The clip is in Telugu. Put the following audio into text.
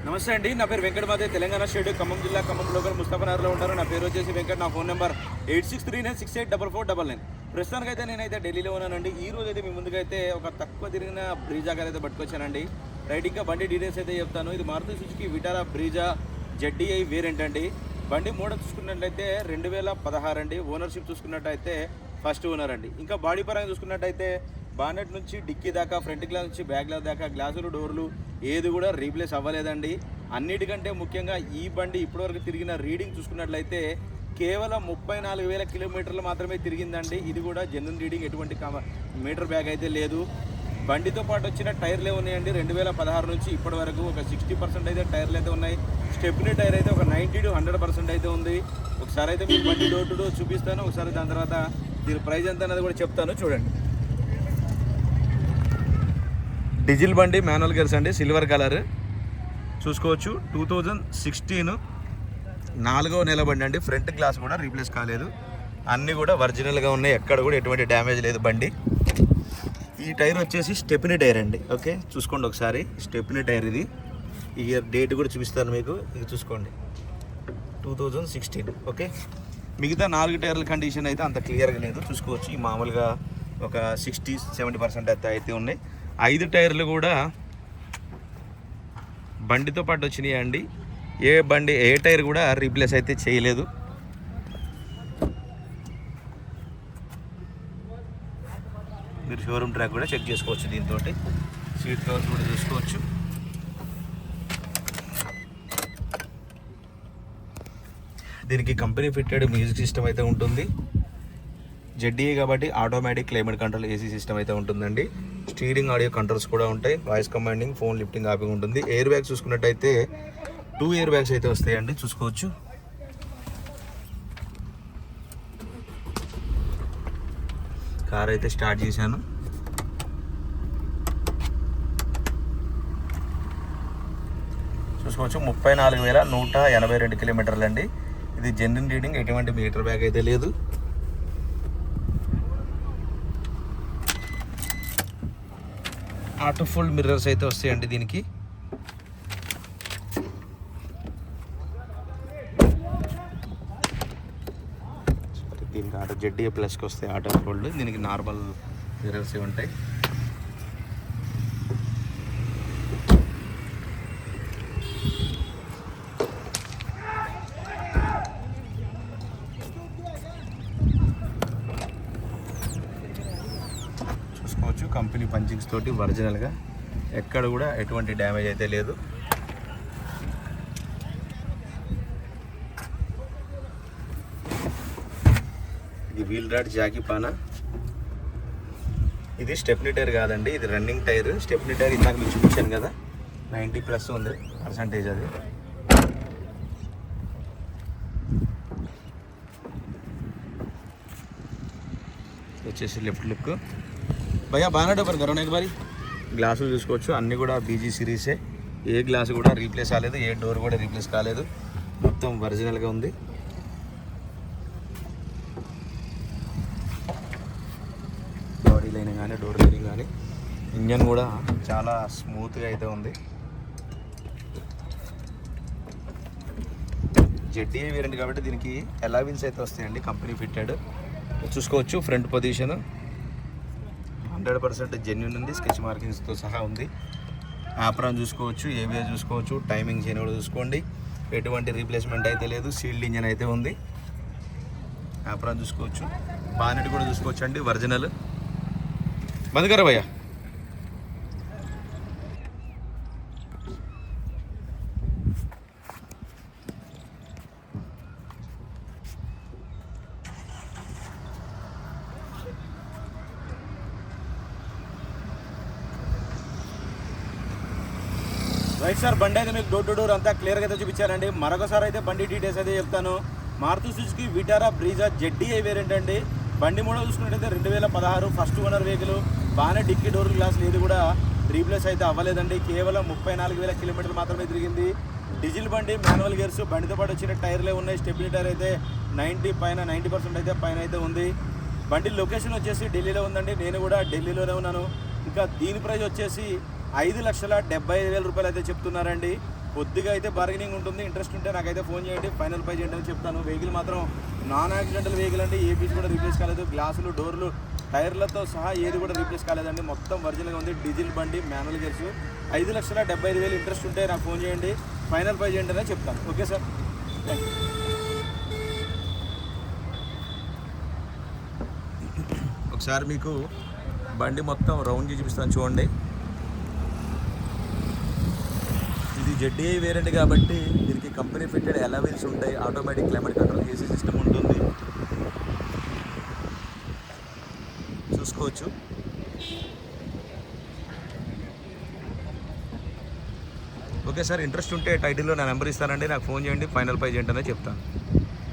నమస్తే అండి, నా పేరు వెంకట మాదే, తెలంగాణ స్టేట్ ఖమ్మం జిల్లా ఖమ్మం లోకల్ ముస్తాఫనగర్లో ఉంటారు. నా పేరు వచ్చేసి వెంకట. నా ఫోన్ నెంబర్ 8639684499. ప్రస్తుతానికైతే నేనైతే ఢిల్లీలో ఉన్నానండి. ఈ రోజు అయితే మీ ముందుకైతే ఒక తక్కువ తిరిగిన బ్రీజా గారు అయితే పట్టుకొచ్చానండి. రైట్, ఇంకా బండి డీటెయిల్స్ అయితే చెప్తాను. ఇది Maruti Suzuki Vitara Brezza ZDI variant అండి. బండి మోడల్ చూసుకున్నట్లయితే 2016 అండి. ఓనర్షిప్ చూసుకున్నట్టయితే ఫస్ట్ ఓనర్ అండి. ఇంకా బాడీ పరంగా చూసుకున్నట్టయితే బానెట్ నుంచి డిక్కీ దాకా, ఫ్రంట్ గ్లాస్ నుంచి బ్యాక్ గ్లాస్ దాకా, గ్లాసులు డోర్లు ఏది కూడా రీప్లేస్ అవ్వలేదండి. అన్నిటికంటే ముఖ్యంగా ఈ బండి ఇప్పటివరకు తిరిగిన రీడింగ్ చూసుకున్నట్లయితే కేవలం 34,000 కిలోమీటర్లు మాత్రమే తిరిగిందండి. ఇది కూడా జెన్యున్ రీడింగ్, ఎటువంటి మీటర్ బ్యాగ్ అయితే లేదు. బండితో పాటు వచ్చిన టైర్లే ఉన్నాయండి. 2016 నుంచి ఇప్పటి వరకు ఒక 60% అయితే టైర్లు అయితే ఉన్నాయి. స్టెప్నీ టైర్ అయితే ఒక 90 to 100% అయితే ఉంది. ఒకసారి అయితే మీకు బండి డోర్ టు డోర్ చూపిస్తాను. ఒకసారి దాని తర్వాత దీని ప్రైస్ ఎంత అనేది కూడా చెప్తాను, చూడండి. డీజిల్ బండి, మాన్యువల్ గేర్స్ అండి, సిల్వర్ కలర్ చూసుకోవచ్చు. 2016 4వ నెల బండి అండి. ఫ్రంట్ గ్లాస్ కూడా రీప్లేస్ కాలేదు, అన్నీ కూడా ఒరిజినల్గా ఉన్నాయి. ఎక్కడ కూడా ఎటువంటి డ్యామేజ్ లేదు బండి. ఈ టైర్ వచ్చేసి స్టెప్నీ టైర్ అండి. ఓకే, చూసుకోండి ఒకసారి. స్టెప్నీ టైర్ ఇది. ఈ డేట్ కూడా చూపిస్తాను మీకు, ఇది చూసుకోండి, 2016. ఓకే, మిగతా 4 టైర్ల కండిషన్ అయితే అంత క్లియర్గా లేదు, చూసుకోవచ్చు. ఈ మామూలుగా ఒక 60-70% అయితే ఉన్నాయి. 5 టైర్లు కూడా బండితో పాటు వచ్చినాయి అండి. ఏ టైర్ కూడా రీప్లేస్ అయితే చేయలేదు. మీరు షోరూమ్ ట్రాక్ కూడా చెక్ చేసుకోవచ్చు. దీంతో సీట్ కవర్స్ కూడా చూసుకోవచ్చు. దీనికి కంపెనీ ఫిట్టెడ్ మ్యూజిక్ సిస్టమ్ అయితే ఉంటుంది. ZDI కాబట్టి automatic climate control AC system అయితే ఉంటుందండి. స్టీరింగ్ ఆడియో కంట్రోల్స్ కూడా ఉంటాయి. వాయిస్ కమాండింగ్, ఫోన్ లిఫ్టింగ్, ఆపింగ్ ఉంటుంది. ఎయిర్ బ్యాగ్స్ చూసుకున్నట్టయితే 2 ఎయిర్ బ్యాగ్స్ అయితే వస్తాయండి, చూసుకోవచ్చు. కార్ అయితే స్టార్ట్ చేశాను. చూసుకోవచ్చు, 34,182 కిలోమీటర్లు అండి. ఇది జెన్యున్ రీడింగ్, ఎటువంటి మీటర్ బ్యాగ్ అయితే లేదు. ఆటో ఫోల్డ్ మిర్రర్స్ అయితే వస్తాయండి దీనికి. దీనికి ఆటో ZDI ప్లస్కి వస్తాయి ఆటో ఫోల్డ్. దీనికి నార్మల్ మిర్రర్స్ ఉంటాయి. చూసుకోవచ్చు, కంపెనీ పంచింగ్స్ తోటి ఒరిజినల్గా ఎక్కడ కూడా ఎటువంటి డ్యామేజ్ అయితే లేదు. ఇది వీల్ రాడ్ జాకీ పానా. ఇది స్టెప్నీ టైర్ కాదండి, ఇది రన్నింగ్ టైర్. స్టెప్నీ టైర్ ఇందాక మీకు చూపించాను కదా, 90+ ఉంది పర్సంటేజ్. అది వచ్చేసి లెఫ్ట్ లుక్. భయ్యా బాగా పర్ కరోనా బారి. గ్లాసులు చూసుకోవచ్చు, అన్నీ కూడా BG సిరీసే. ఏ గ్లాసు కూడా రీప్లేస్ కాలేదు, ఏ డోర్ కూడా రీప్లేస్ కాలేదు, మొత్తం ఒరిజినల్గా ఉంది. బాడీ లైన్ కానీ, డోర్ లైనింగ్ కానీ, ఇంజన్ కూడా చాలా స్మూత్గా అయితే ఉంది. ZDI వేరియంట్ కాబట్టి దీనికి అలవిన్స్ అయితే వస్తాయండి, కంపెనీ ఫిట్టెడ్. చూసుకోవచ్చు, ఫ్రంట్ పొజిషన్ 100% జెన్యున్ ఉంది, స్కెచ్ మార్కింగ్స్తో సహా ఉంది. ఆప్రాన్ చూసుకోవచ్చు, ABS చూసుకోవచ్చు, టైమింగ్ చైన్ కూడా చూసుకోండి. ఎటువంటి రీప్లేస్మెంట్ అయితే లేదు. సీల్డ్ ఇంజన్ అయితే ఉంది. ఆప్రాన్ చూసుకోవచ్చు, బానెట్ కూడా చూసుకోవచ్చు అండి, ఒరిజినల్. బంద్ కరా భయ్యా. రైట్ సార్, బండి అయితే మీకు డోర్ టు డోర్ అంతా క్లియర్గా అయితే చూపించానండి. మరొకసారి అయితే బండి డీటెయిల్స్ అయితే చెప్తాను. Maruti Suzuki Vitara Brezza ZDI variant అండి. బండి మోడల్ చూసుకున్నట్టయితే 2016 ఫస్ట్ ఓనర్ వెహికల్. బాగానే డిక్కీ డోర్ గ్లాసులు ఏది కూడా రీప్లేస్ అయితే అవ్వలేదండి. కేవలం 34,000 కిలోమీటర్లు మాత్రమే తిరిగింది. డీజిల్ బండి, మాన్యువల్ గేర్స్, బండితో పాటు వచ్చిన టైర్లే ఉన్నాయి. స్టెప్నీ టైర్ అయితే 90% అయితే పైన అయితే ఉంది. బండి లొకేషన్ వచ్చేసి ఢిల్లీలో ఉందండి. నేను కూడా ఢిల్లీలోనే ఉన్నాను. ఇంకా దీని ప్రైస్ వచ్చేసి 5,75,000 రూపాయలు అయితే చెప్తున్నారండి. కొద్దిగా అయితే బార్గెనింగ్ ఉంటుంది. ఇంట్రెస్ట్ ఉంటే నాకైతే ఫోన్ చేయండి, ఫైనల్ ప్రైస్ ఏంటని చెప్తాను. వెహికల్ మాత్రం నాన్ యాక్సిడెంటల్ వెహికల్ అంటే ఏ పీస్ కూడా రీప్లేస్ కాలేదు. గ్లాసులు, డోర్లు, టైర్లతో సహా ఏది కూడా రీప్లేస్ కాలేదండి. మొత్తం ఒరిజినల్గా ఉంది. డీజిల్ బండి, మాన్యువల్ గేర్స్. 5,75,000 ఇంట్రెస్ట్ ఉంటే నాకు ఫోన్ చేయండి, ఫైనల్ ప్రైస్ ఏంటనే చెప్తాను. Okay sir, thank you. ఒకసారి మీకు బండి మొత్తం రౌండ్ చేసి చూపిస్తాను చూడండి. ఇది జెడ్డీఐ వేరియంట్ కాబట్టి దీనికి కంపెనీ ఫిట్టెడ్ అలవీల్స్ ఉంటాయి. Automatic climate control AC system ఉంటుంది, చూసుకోవచ్చు. ఓకే సార్, ఇంట్రెస్ట్ ఉంటే టైటిల్లో నా నెంబర్ ఇస్తానండి, నాకు ఫోన్ చేయండి, ఫైనల్ ప్రైస్ ఏంటనే చెప్తాను.